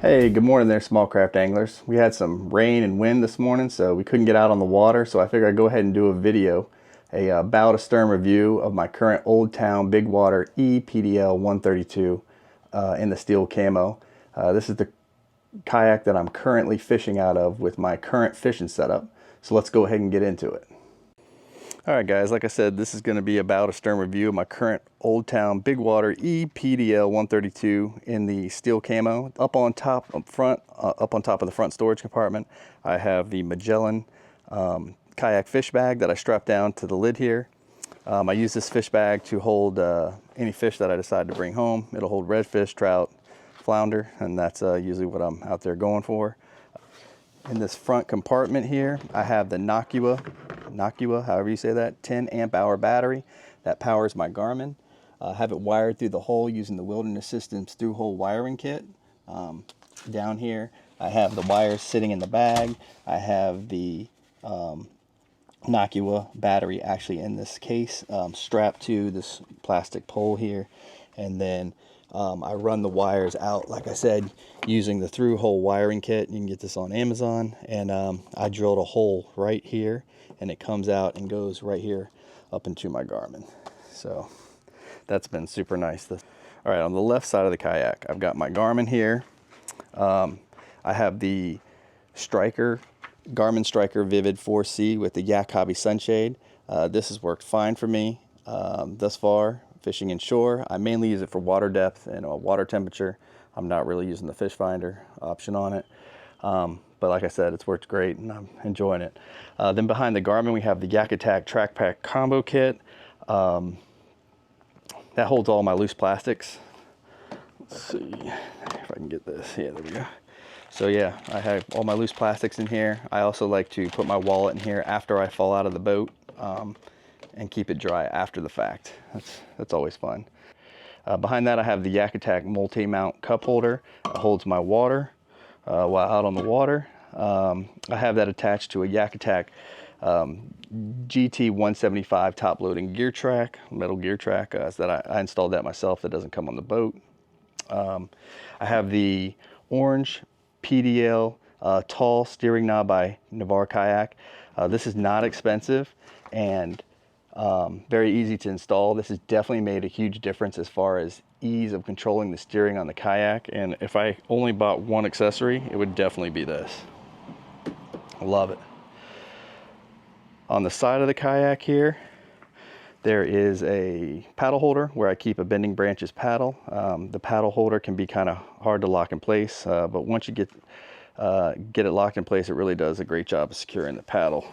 Hey, good morning there, small craft anglers. We had some rain and wind this morning, so we couldn't get out on the water, so I figured I'd go ahead and do a video, a bow to stern review of my current Old Town BigWater ePDL 132 in the steel camo. This is the kayak that I'm currently fishing out of with my current fishing setup, so let's go ahead and get into it. Alright guys, like I said, this is going to be about a stern review of my current Old Town BigWater ePDL 132 in the steel camo. Up on top of the front storage compartment, I have the Magellan kayak fish bag that I strapped down to the lid here. I use this fish bag to hold any fish that I decide to bring home. It'll hold redfish, trout, flounder, and that's usually what I'm out there going for. In this front compartment here, I have the Noctua, however you say that, 10 amp hour battery that powers my Garmin. I have it wired through the hole using the Wilderness Systems through-hole wiring kit. Down here, I have the wires sitting in the bag. I have the Noctua battery actually in this case, strapped to this plastic pole here, and then I run the wires out, like I said, using the through-hole wiring kit. You can get this on Amazon, and I drilled a hole right here, and it comes out and goes right here up into my Garmin. So that's been super nice. All right, on the left side of the kayak, I've got my Garmin here. I have the Garmin Striker Vivid 4C with the Yak Hobby sunshade. This has worked fine for me thus far. Fishing inshore, I mainly use it for water depth and water temperature. I'm not really using the fish finder option on it, but like I said, it's worked great and I'm enjoying it. Then behind the Garmin, we have the Yak Attack Track Pack Combo Kit. That holds all my loose plastics. Let's see if I can get this. Yeah, there we go. So yeah, I have all my loose plastics in here. I also like to put my wallet in here after I fall out of the boat. And keep it dry after the fact. That's always fun. Behind that, I have the Yak Attack multi-mount cup holder. It holds my water while out on the water. I have that attached to a Yak Attack GT 175 top loading gear track, metal gear track. So that I installed that myself. That doesn't come on the boat. I have the orange PDL tall steering knob by Navar Kayak. This is not expensive and very easy to install. This has definitely made a huge difference as far as ease of controlling the steering on the kayak, and if I only bought one accessory, it would definitely be this. I love it. On the side of the kayak here, there is a paddle holder where I keep a bending branches paddle. The paddle holder can be kind of hard to lock in place, but once you get it locked in place, it really does a great job of securing the paddle.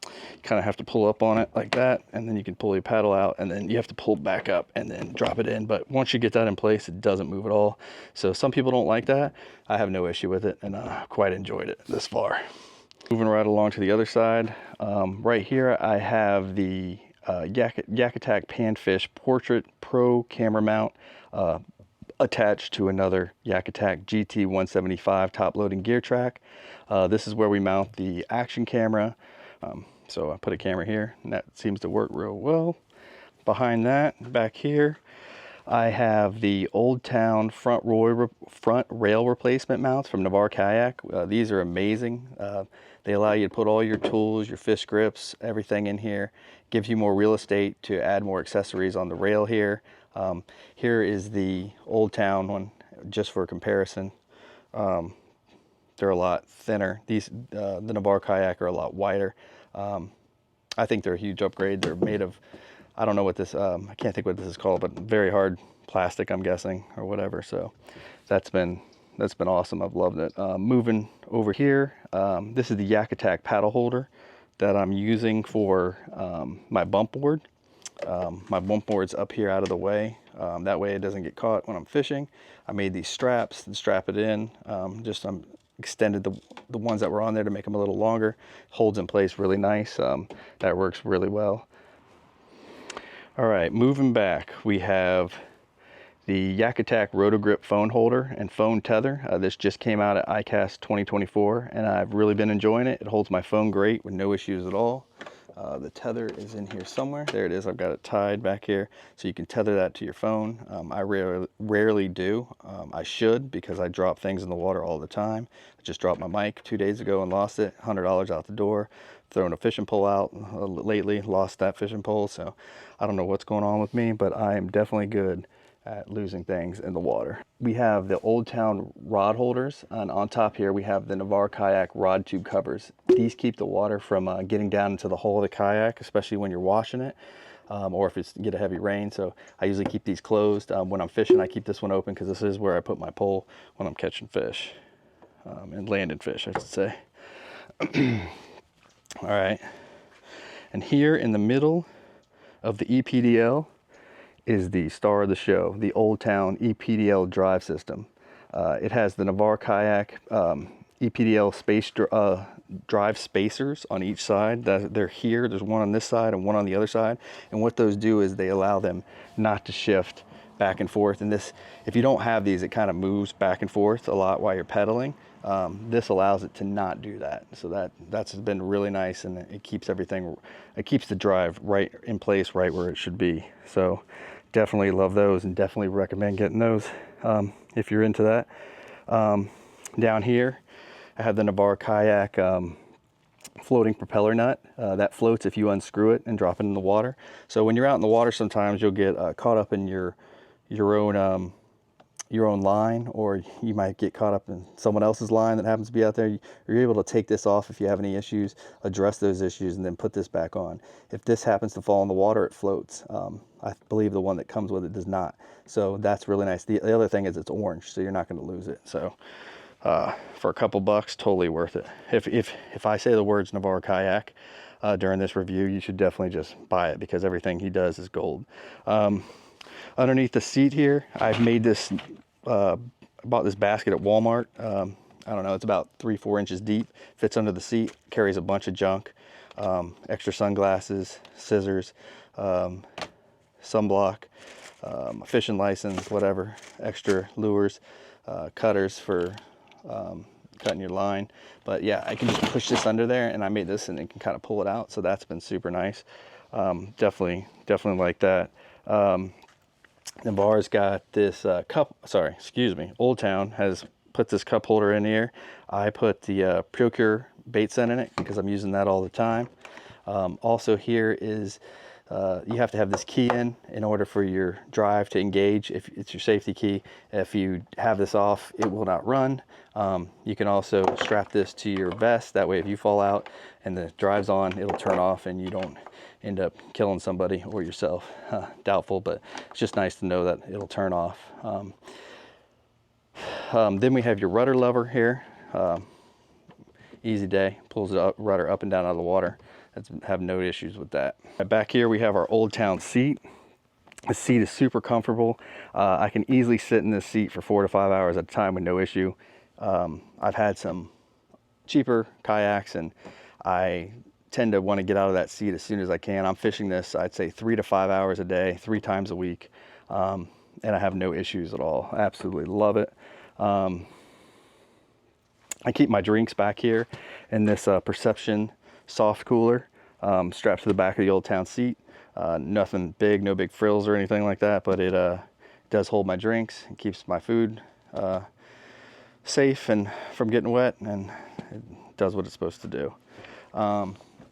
You kind of have to pull up on it like that, and then you can pull your paddle out, and then you have to pull back up and then drop it in. But once you get that in place, it doesn't move at all. So some people don't like that. I have no issue with it, and quite enjoyed it this far. Moving right along to the other side, right here I have the Yak Attack Panfish Portrait Pro camera mount attached to another Yak Attack GT 175 top loading gear track. This is where we mount the action camera. So I put a camera here, and that seems to work real well. Behind that, back here, I have the Old Town front rail replacement mounts from Navar Kayak. These are amazing. They allow you to put all your tools, your fish grips, everything in here. Gives you more real estate to add more accessories on the rail here. Here is the Old Town one, just for comparison. They're a lot thinner. These, the Navar Kayak, are a lot wider. I think they're a huge upgrade. They're made of, I don't know what this, I can't think what this is called, but very hard plastic, I'm guessing, or whatever. So that's been awesome. I've loved it. Moving over here, this is the Yak Attack paddle holder that I'm using for my bump board. My bump board's up here out of the way. That way it doesn't get caught when I'm fishing. I made these straps and strap it in. I'm extended the ones that were on there to make them a little longer. Holds in place really nice. That works really well. All right, moving back, we have the Yak Attack Rotogrip phone holder and phone tether. This just came out at ICAST 2024, and I've really been enjoying it. It holds my phone great with no issues at all. The tether is in here somewhere. There it is. I've got it tied back here, so you can tether that to your phone. I rarely do. I should, because I drop things in the water all the time. I just dropped my mic 2 days ago and lost it. $100 out the door. Thrown a fishing pole out lately, lost that fishing pole. So I don't know what's going on with me, but I am definitely good at losing things in the water. We have the Old Town rod holders, and on top here we have the Navarre Kayak rod tube covers. These keep the water from getting down into the hull of the kayak, especially when you're washing it, or if it's get a heavy rain. So I usually keep these closed. When I'm fishing, I keep this one open because this is where I put my pole when I'm catching fish, and landing fish, I should say. All right, and here in the middle of the ePDL is the star of the show, the Old Town ePDL drive system. It has the Navarre Kayak ePDL space drive spacers on each side. They're here. There's one on this side and one on the other side. And what those do is they allow them not to shift back and forth. And this, if you don't have these, it kind of moves back and forth a lot while you're pedaling. This allows it to not do that. So that's been really nice, and it keeps everything, it keeps the drive right in place, right where it should be. So definitely love those, and definitely recommend getting those if you're into that. Down here, I have the Navarre Kayak floating propeller nut that floats if you unscrew it and drop it in the water. So when you're out in the water, sometimes you'll get caught up in your own line, or you might get caught up in someone else's line that happens to be out there. You're able to take this off if you have any issues, address those issues, and then put this back on. If this happens to fall in the water, it floats. I believe the one that comes with it does not. So that's really nice. The other thing is it's orange, so you're not going to lose it. So for a couple bucks, totally worth it. If I say the words Navarre Kayak during this review, you should definitely just buy it, because everything he does is gold. Underneath the seat here, I've made this, bought this basket at Walmart. I don't know, it's about 3-4 inches deep, fits under the seat, carries a bunch of junk, extra sunglasses, scissors, sunblock, a fishing license, whatever, extra lures, cutters for cutting your line. But yeah, I can just push this under there, and I made this and it can kind of pull it out, so that's been super nice. Definitely like that. Navarre's got this Old Town has put this cup holder in here. I put the Procure bait set in it because I'm using that all the time. Also here is, you have to have this key in order for your drive to engage. If it's your safety key, if you have this off, it will not run. You can also strap this to your vest. That way, if you fall out and the drive's on, it'll turn off and you don't end up killing somebody or yourself. Doubtful, but it's just nice to know that it'll turn off. Then we have your rudder lever here. Easy day, pulls the rudder up and down out of the water. Have no issues with that. Back here we have our Old Town seat. The seat is super comfortable. I can easily sit in this seat for 4 to 5 hours at a time with no issue. I've had some cheaper kayaks, and I tend to want to get out of that seat as soon as I can. I'm fishing this, I'd say 3 to 5 hours a day, 3 times a week, and I have no issues at all. I absolutely love it. I keep my drinks back here in this Perception soft cooler strapped to the back of the Old Town seat. Nothing big, no big frills or anything like that, but it does hold my drinks. It keeps my food safe and from getting wet, and it does what it's supposed to do.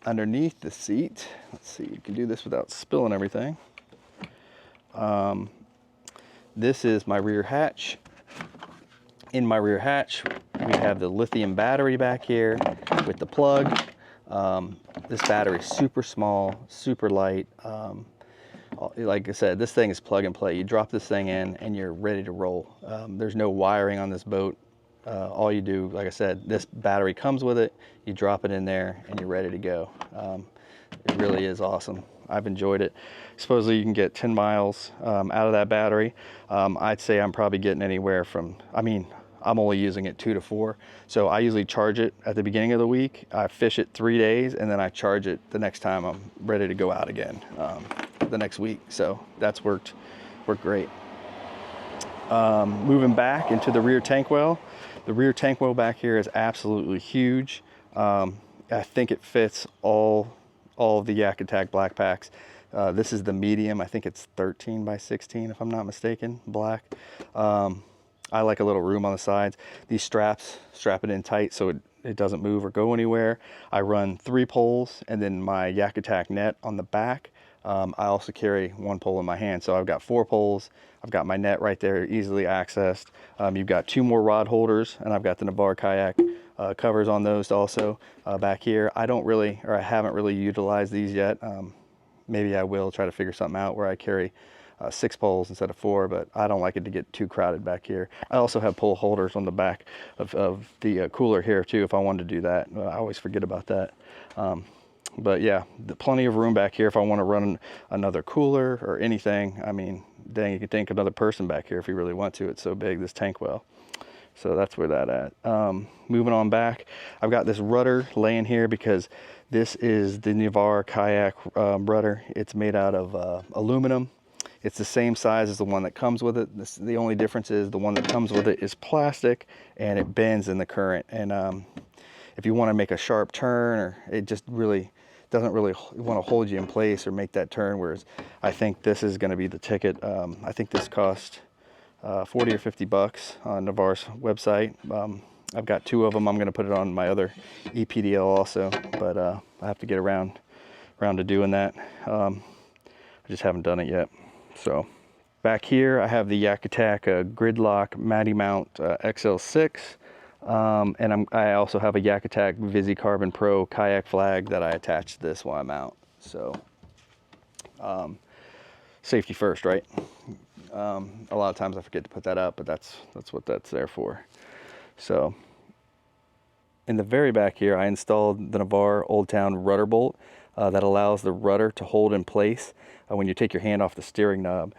Underneath the seat, let's see, you can do this without spilling everything. This is my rear hatch. In my rear hatch, we have the lithium battery back here with the plug. This battery is super small, super light. Like I said, this thing is plug and play. You drop this thing in and you're ready to roll. There's no wiring on this boat. All you do, like I said, this battery comes with it. You drop it in there and you're ready to go. It really is awesome. I've enjoyed it. Supposedly you can get 10 miles out of that battery. I'd say I'm probably getting anywhere from, I'm only using it 2 to 4. So I usually charge it at the beginning of the week. I fish it 3 days, and then I charge it the next time I'm ready to go out again. the next week. So that's worked great. Moving back into the rear tank well. The rear tank well back here is absolutely huge. I think it fits all of the Yak Attack black packs. This is the medium. I think it's 13 by 16 if I'm not mistaken, black. I like a little room on the sides. These straps strap it in tight so it doesn't move or go anywhere. I run 3 poles and then my Yak Attack net on the back. I also carry 1 pole in my hand, so I've got 4 poles. I've got my net right there, easily accessed. You've got 2 more rod holders, and I've got the Navarre Kayak covers on those also back here. I haven't really utilized these yet. Maybe I will try to figure something out where I carry 6 poles instead of 4, but I don't like it to get too crowded back here. I also have pole holders on the back of the cooler here too if I wanted to do that. I always forget about that. But yeah, plenty of room back here if I want to run another cooler or anything. I mean, dang, you could tank another person back here if you really want to. It's so big, this tank well. So that's where that at. Moving on back, I've got this rudder laying here because this is the Navarre Kayak rudder. It's made out of aluminum. It's the same size as the one that comes with it. The only difference is the one that comes with it is plastic and it bends in the current. And if you want to make a sharp turn, or it just really doesn't really want to hold you in place or make that turn, whereas I think this is going to be the ticket. I think this cost 40 or 50 bucks on Navarre's website. I've got 2 of them. I'm going to put it on my other ePDL also, but I have to get around to doing that. I just haven't done it yet. So back here I have the Yak Attack Gridlock Matty Mount XL6. And I also have a Yak Attack Visi Carbon Pro kayak flag that I attach to this while I'm out. So safety first, right? A lot of times I forget to put that up, but that's what that's there for. So in the very back here, I installed the Navarre Old Town rudder bolt that allows the rudder to hold in place when you take your hand off the steering knob.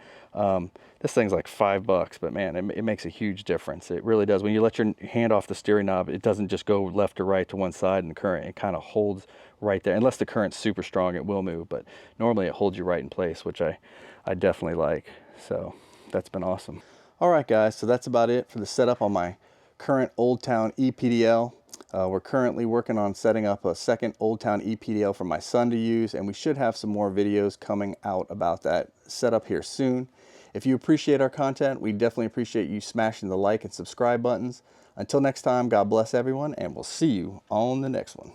This thing's like $5, but man, it makes a huge difference. It really does. When you let your hand off the steering knob, it doesn't just go left or right to one side in the current. It kind of holds right there. Unless the current's super strong, it will move, but normally it holds you right in place, which I definitely like. So that's been awesome. All right, guys, so that's about it for the setup on my current Old Town ePDL. We're currently working on setting up a second Old Town ePDL for my son to use, and we should have some more videos coming out about that setup here soon. If you appreciate our content, we definitely appreciate you smashing the like and subscribe buttons. Until next time, God bless everyone, and we'll see you on the next one.